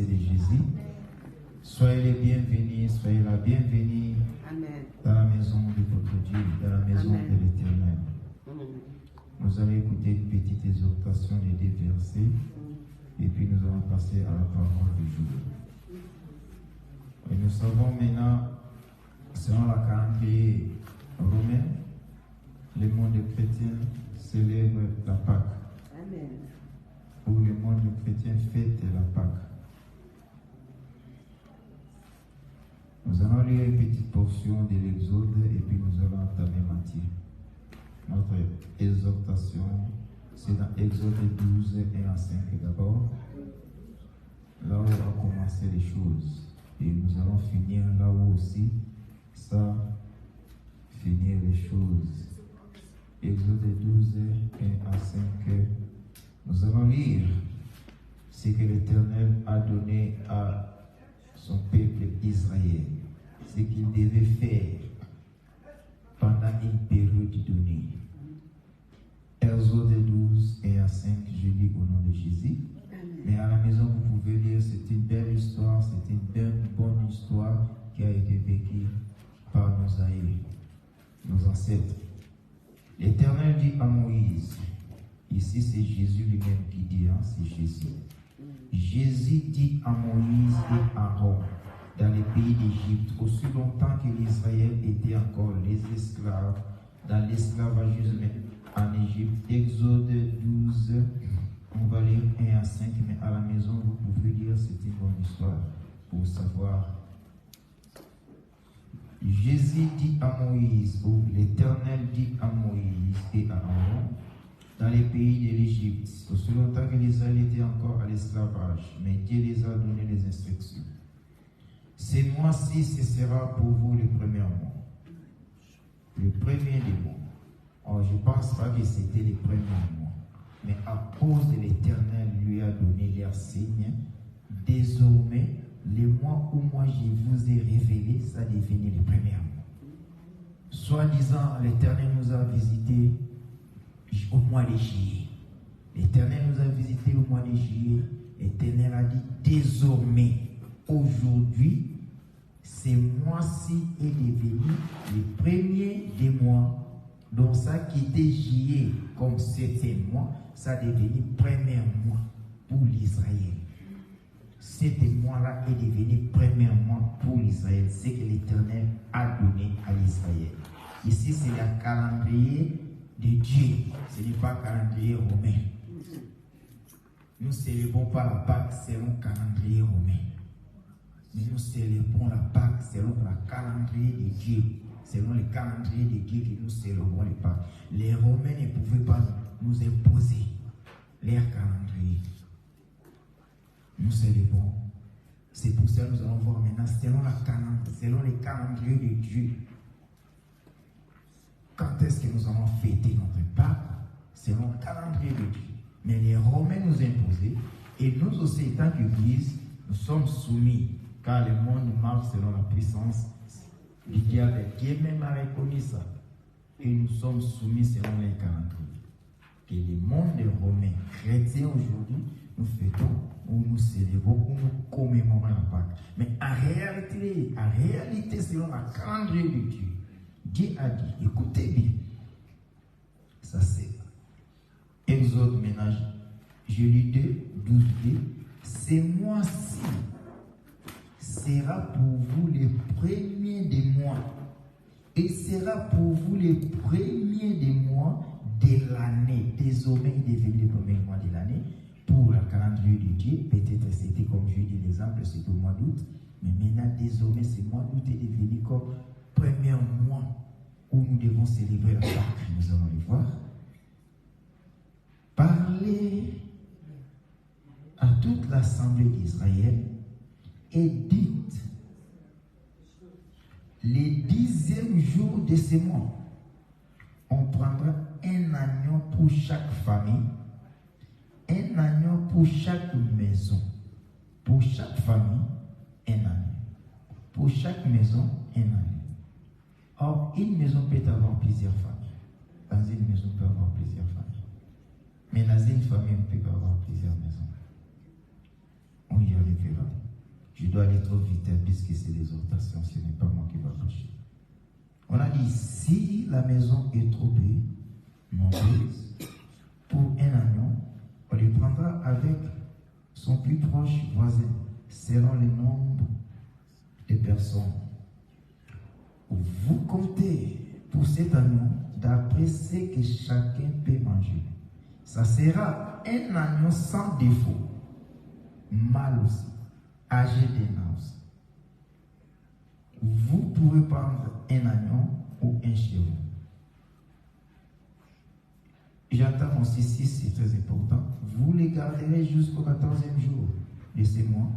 de Jésus. Soyez les bienvenus, soyez la bienvenue dans la maison de votre Dieu, dans la maison de l'Éternel. Nous allons écouter une petite exhortation des 2 versets et puis nous allons passer à la parole du jour. Et nous savons maintenant, selon la calendrier romain, le monde chrétien célèbre la Pâque. Amen. Ou le monde chrétien fête la Pâque. Nous allons lire une petite portion de l'Exode et puis nous allons entamer Matthieu. Notre exhortation, c'est dans Exode 12 et en 5 d'abord. Là où on va commencer les choses. Et nous allons finir là où aussi, ça, finir les choses. Exode 12 et en 5. Nous allons lire ce que l'Éternel a donné à son peuple Israël, ce qu'il devait faire pendant une période donnée. Exode 12 et à 5, je lis au nom de Jésus. Mais à la maison, vous pouvez lire, c'est une belle histoire, c'est une bonne histoire qui a été vécue par nos aïeux, nos ancêtres. L'Éternel dit à Moïse, ici c'est Jésus lui-même qui dit, hein, c'est Jésus. Jésus dit à Moïse et à Aaron, dans les pays d'Égypte, aussi longtemps que l'Israël était encore les esclaves, dans l'esclavagisme en Égypte. Exode 12, on va lire 1 à 5, mais à la maison, vous pouvez lire, c'est une bonne histoire pour savoir. Jésus dit à Moïse, ou l'Éternel dit à Moïse et à Aaron, dans les pays de l'Égypte, aussi longtemps que l'Israël était encore à l'esclavage, mais Dieu les a donné les instructions. Ce mois-ci, ce sera pour vous le premier mois. Le premier des mois. Or, je ne pense pas que c'était le premier mois. Mais à cause de l'Éternel lui a donné leur signe, désormais, le mois où moi je vous ai révélé, ça devenu le premier mois. Soi-disant, l'Éternel nous a visités au mois de juillet. L'Éternel nous a visités au mois de juillet. L'Éternel a dit, désormais, aujourd'hui, ce mois-ci est devenu le premier des mois. Donc ça qui était juillet comme 7e mois, ça a devenu premier mois pour l'Israël. Cet mois-là est devenu premier mois pour l'Israël. C'est que l'Éternel a donné à l'Israël. Ici, c'est le calendrier de Dieu. Ce n'est pas le calendrier romain. Nous ne célébrons pas la Pâque selon le calendrier romain. Mais nous célébrons la Pâque selon le calendrier de Dieu. Selon le calendrier de Dieu que nous célébrons les Pâques. Les Romains ne pouvaient pas nous imposer leur calendrier. Nous célébrons. C'est pour ça que nous allons voir maintenant selon le calendrier de Dieu. Quand est-ce que nous allons fêter notre Pâques? Selon le calendrier de Dieu. Mais les Romains nous imposaient. Et nous aussi, étant qu'Église, nous sommes soumis. Car le monde marche selon la puissance du diable. Dieu même a reconnu ça. Et nous sommes soumis selon les calendriers. Et le monde romain, chrétien aujourd'hui, nous fêtons, ou nous célébrons, ou nous commémorons la Pâque. Mais en réalité, selon le calendrier de Dieu, Dieu a dit, écoutez bien, ça c'est Exode ménage, je lis 2, 12, 2, ce mois-ci sera pour vous le premier des mois, et sera pour vous le premier des mois de l'année. Désormais, il est devenu le premier mois de l'année. Pour le calendrier de Dieu, peut-être c'était comme je dis l'exemple, c'est au mois d'août, mais maintenant, désormais, ce mois d'août est devenu comme premier mois où nous devons célébrer la Pâque. Nous allons le voir. Parlez à toute l'assemblée d'Israël et dites les 10e jour de ce mois, on prendra un agneau pour chaque famille, un agneau pour chaque maison. Pour chaque famille, un agneau. Pour chaque maison, un agneau. Or, une maison peut avoir plusieurs familles. Dans une maison, on peut avoir plusieurs familles. Mais dans une famille, on peut avoir plusieurs maisons. On y arrivera. Je dois aller trop vite puisque c'est l'exhortation, ce n'est pas moi qui va prêcher. On a dit, si la maison est trop nombreuse, pour un agneau, on les prendra avec son plus proche voisin, selon le nombre de personnes. Vous comptez pour cet agneau d'après ce que chacun peut manger. Ça sera un agneau sans défaut, mâle aussi, âgé d'un an aussi. Vous pouvez prendre un agneau ou un chèvre. J'entends aussi, si c'est très important, vous les garderez jusqu'au 14e jour de ces mois,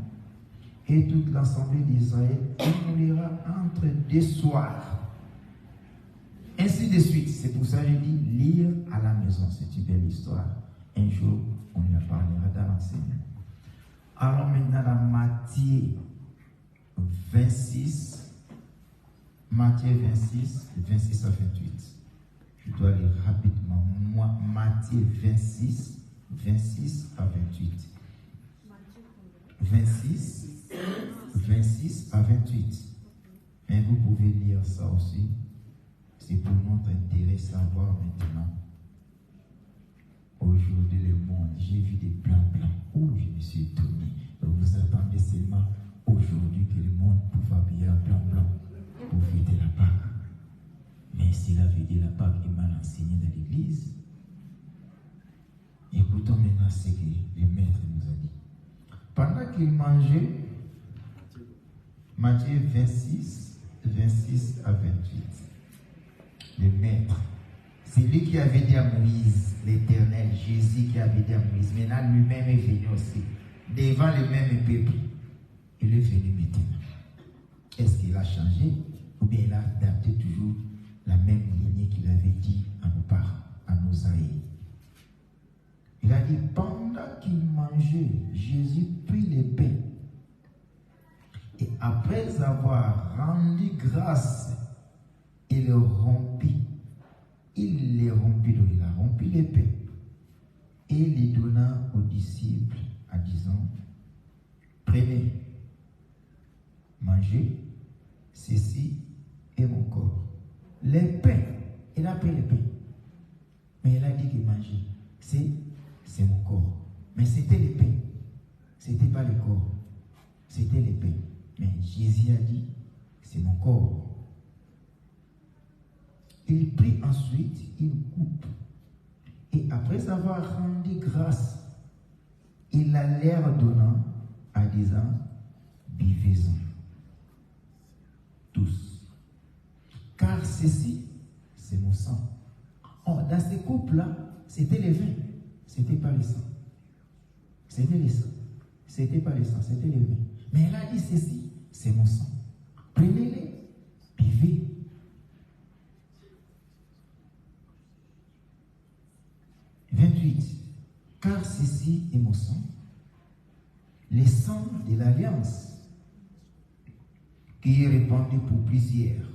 et toute l'assemblée d'Israël émoulera entre deux soirs. Ainsi de suite. C'est pour ça que je dis lire à la maison. C'est une belle histoire. Un jour, on y parlera dans l'enseignement. Alors maintenant, dans Matthieu 26, Matthieu 26, 26 à 28. Je dois lire rapidement. Moi, Matthieu 26, 26 à 28. 26 à 28. Mais vous pouvez lire ça aussi. C'est pour notre intérêt savoir maintenant. Aujourd'hui, le monde, j'ai vu des plans. Oh, je me suis étonné. Vous attendez seulement aujourd'hui que le monde pouvait habiller un plan pour fêter la Pâque. Mais s'il avait dit la Pâque est mal enseignée dans l'église, écoutons maintenant ce que le maître nous a dit. Pendant qu'il mangeait, Matthieu 26, 26 à 28, le maître, c'est lui qui avait dit à Moïse, l'Éternel, Jésus qui avait dit à Moïse, maintenant lui-même est venu aussi, devant le même peuple. Il est venu maintenant. Est-ce qu'il a changé ou bien il a adapté toujours la même lignée qu'il avait dit à nos parents, à nos aïeux? Il a dit, pendant qu'il mangeait, Jésus prit le pain. Et après avoir rendu grâce, il le rompit. Il les rompit, donc il a rompi le pain. Et les donna aux disciples en disant, prenez, mangez, ceci est mon corps. Le pain, il a pris le pain. Mais il a dit que manger, c'est mon corps. Mais c'était le pain. C'était pas le corps. C'était le pain. Mais Jésus a dit, c'est mon corps. Il prit ensuite une coupe. Et après avoir rendu grâce, il la leur donnant en disant, buvez-en tous. Car ceci, c'est mon sang. Oh, dans ces coupes-là, c'était le vin. C'était pas le sang. C'était le sang. C'était pas le sang, c'était le vin. Mais elle a dit ceci, c'est mon sang. Prenez-les, buvez. « 28. Car ceci est mon sang, le sang de l'alliance, qui est répandu pour plusieurs,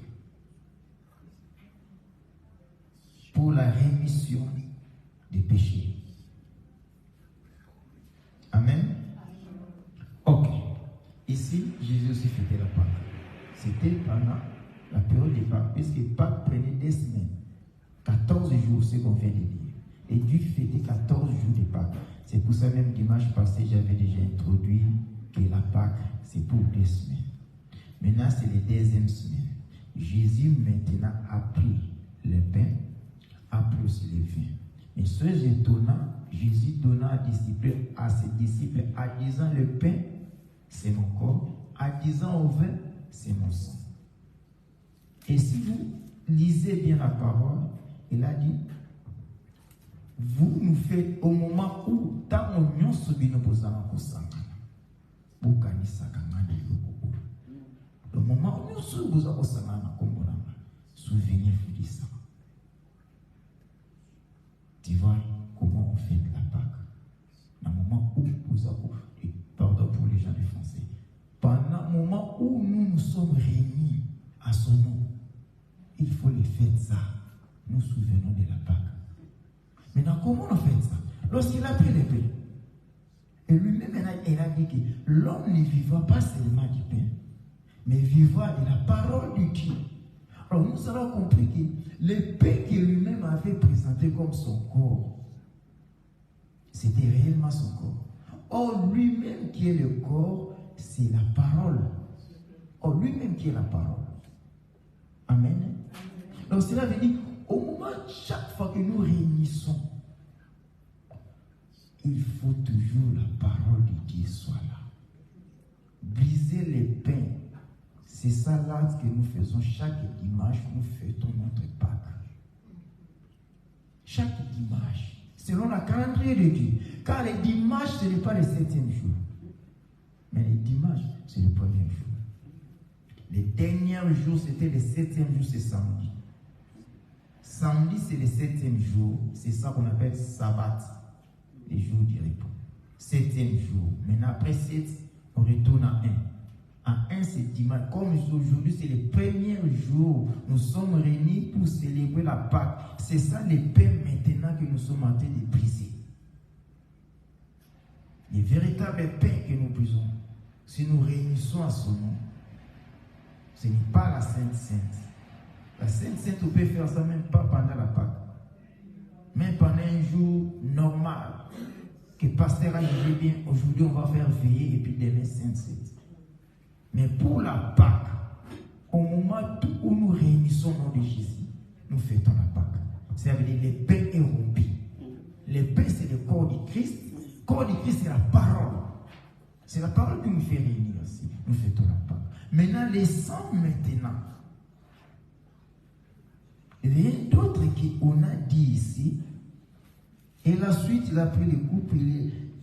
pour la rémission des péchés. » Amen. Ok. Ici, Jésus aussi fêtait la Pâque. C'était pendant la période des Pâques, puisque Pâques prenait des semaines, 14 jours, ce qu'on vient de dire. Et Dieu fêtait 14 jours de Pâques. C'est pour ça même dimanche passé, j'avais déjà introduit que la Pâque, c'est pour 2 semaines. Maintenant, c'est la 2e semaine. Jésus maintenant a pris le pain, a pris aussi le vin. Et ce étonnant, Jésus donna à ses disciples, en disant le pain, c'est mon corps, en disant au vin, c'est mon sang. Et si vous lisez bien la parole, il a dit, vous nous faites au moment où, dans l'union, le moment où nous souvenez-vous de ça. Tu vois comment on fait la Pâque. Dans le moment où vous avez, pardon pour les gens du français, pendant le moment où nous sommes réunis à son nom, il faut les faire ça. Nous souvenons de la Pâque. Maintenant, comment on fait ça? Lorsqu'il a pris les pains, Et lui-même, il a dit que l'homme ne vivra pas seulement du pain, mais vivra de la parole de Dieu. Alors nous avons compris que le pain que lui-même avait présenté comme son corps, c'était réellement son corps. Or, lui-même qui est le corps, c'est la parole. Or, lui-même qui est la parole. Amen. Donc cela veut dire, au moment, chaque fois que nous réunissons, il faut toujours la parole de Dieu soit là. Briser les pains. C'est ça là que nous faisons chaque dimanche, nous fêtons notre Pâques. Chaque dimanche, selon la calendrier de Dieu. Car les dimanches, ce n'est pas le 7e jour. Mais les dimanches, c'est le 1er jour. Les derniers jours, c'était le 7e jour, c'est samedi. Samedi, c'est le 7e jour. C'est ça qu'on appelle sabbat. Les jours du repos. 7e jour. Maintenant, après 7, on retourne à 1. À 1, c'est dimanche. Comme aujourd'hui, c'est le 1er jour. Nous sommes réunis pour célébrer la Pâque. C'est ça le pain maintenant que nous sommes en train de briser. Les véritables pains que nous brisons, si nous réunissons à son nom, ce n'est pas la Sainte Sainte. La Sainte Sainte, on peut faire ça même pas pendant la Pâque. Même pendant un jour normal, que le pasteur a dit bien, aujourd'hui on va faire veiller et puis demain Sainte Sainte. Mais pour la Pâque, au moment où nous réunissons au nom de Jésus, nous fêtons la Pâque. Ça veut dire le pain est rompu. Le pain, c'est le corps du Christ. Le corps du Christ, c'est la parole. C'est la parole qui nous fait réunir aussi. Nous fêtons la Pâque. Maintenant, les sangs, maintenant. Rien d'autre qu'on a dit ici. Et la suite, il a pris le couple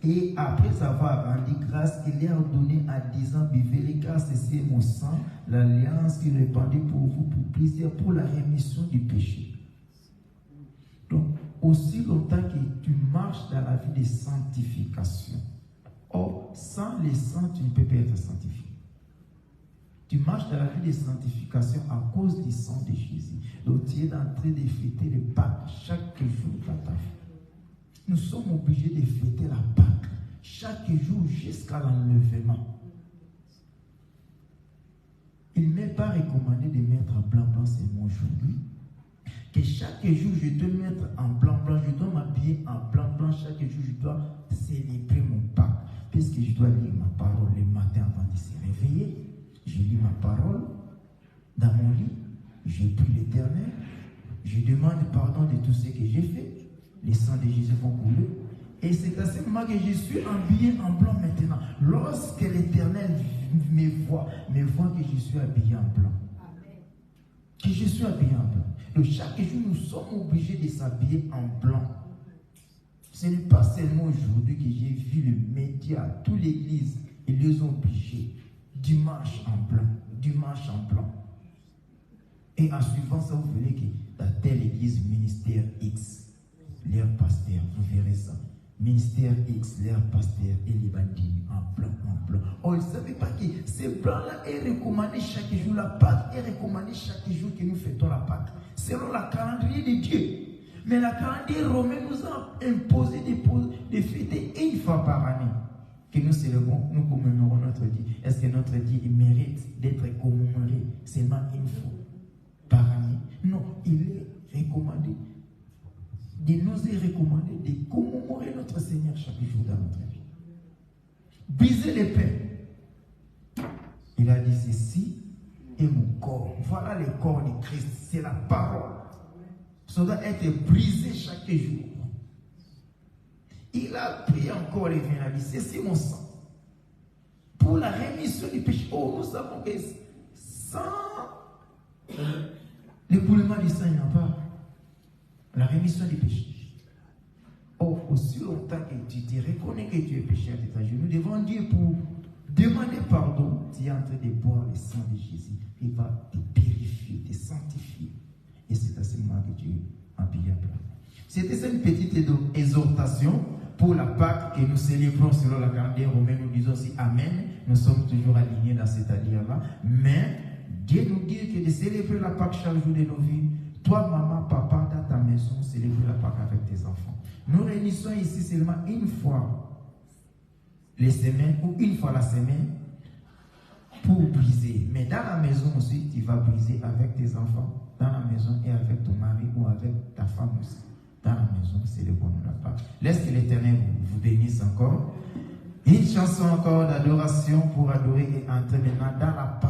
et après avoir rendu grâce, il leur a donné en disant, buvez-les car c'est mon sang, l'alliance qui est répandue pour vous, pour plaisir, pour la rémission du péché. Donc, aussi longtemps que tu marches dans la vie de sanctification, or, sans le sang, tu ne peux pas être sanctifié. Tu marches dans la vie de sanctification à cause du sang de Jésus. Donc, tu es en train de fêter le Pâques chaque jour dans ta vie. Nous sommes obligés de fêter la Pâque chaque jour jusqu'à l'enlèvement. Il ne m'est pas recommandé de mettre en blanc-blanc seulement aujourd'hui. Que chaque jour je dois mettre en blanc-blanc, je dois m'habiller en blanc-blanc. Chaque jour je dois célébrer mon Pâques. Puisque je dois lire ma parole le matin avant de se réveiller. Je lis ma parole dans mon lit. Je prie l'Éternel. Je demande pardon de tout ce que j'ai fait. Les sangs de Jésus vont couler. Et c'est à ce moment que je suis habillé en blanc maintenant. Lorsque l'Éternel me voit que je suis habillé en blanc. Amen. Que je suis habillé en blanc. Donc chaque jour, nous sommes obligés de s'habiller en blanc. Ce n'est pas seulement aujourd'hui que j'ai vu le média, toute l'église, ils les ont obligés. Dimanche en blanc, dimanche en blanc. Et en suivant ça, vous verrez que dans telle église, ministère X, leur pasteur, vous verrez ça. Ministère X, leur pasteur, et les bandits en blanc, en blanc. Oh, ils ne savaient pas que ce blanc-là est recommandé chaque jour. La Pâque est recommandée chaque jour que nous fêtons la Pâque. Selon la calendrier de Dieu. Mais la calendrier romain nous a imposé de fêter une fois par année. Que nous célébrons, nous commémorons notre Dieu. Est-ce que notre Dieu mérite d'être commémoré seulement une fois par année? Non, il est recommandé. Il nous est recommandé de commémorer notre Seigneur chaque jour dans notre vie. Briser les pains. Il a dit ceci est mon corps. Voilà le corps de Christ. C'est la parole. Ça doit être brisé chaque jour. Il a pris encore les vins. Il a dit ceci mon sang. Pour la rémission du péché. Oh, nous savons que sans l'écoulement du sang, il n'y a pas. La rémission du péché. Or, aussi longtemps que tu te reconnais que tu es pécheur de ta genoux devant Dieu pour demander pardon, tu es en train de boire le sang de Jésus. Il va te purifier, te sanctifier. Et c'est à ce moment que tu es habillé à blanc. C'était ça une petite exhortation pour la Pâque que nous célébrons selon la calendrier romain. Nous disons aussi Amen. Nous sommes toujours alignés dans cette alliance-là. Mais Dieu nous dit que de célébrer la Pâque chaque jour de nos vies. Toi, maman, papa, dans ta maison, célèbre la Pâque avec tes enfants. Nous réunissons ici seulement une fois les semaines ou une fois la semaine pour briser. Mais dans la maison aussi, tu vas briser avec tes enfants, dans la maison et avec ton mari ou avec ta femme aussi. Dans la maison, c'est le bon de la part. Laisse que l'Éternel vous bénisse encore. Une chanson encore d'adoration pour adorer et entrer maintenant dans la part.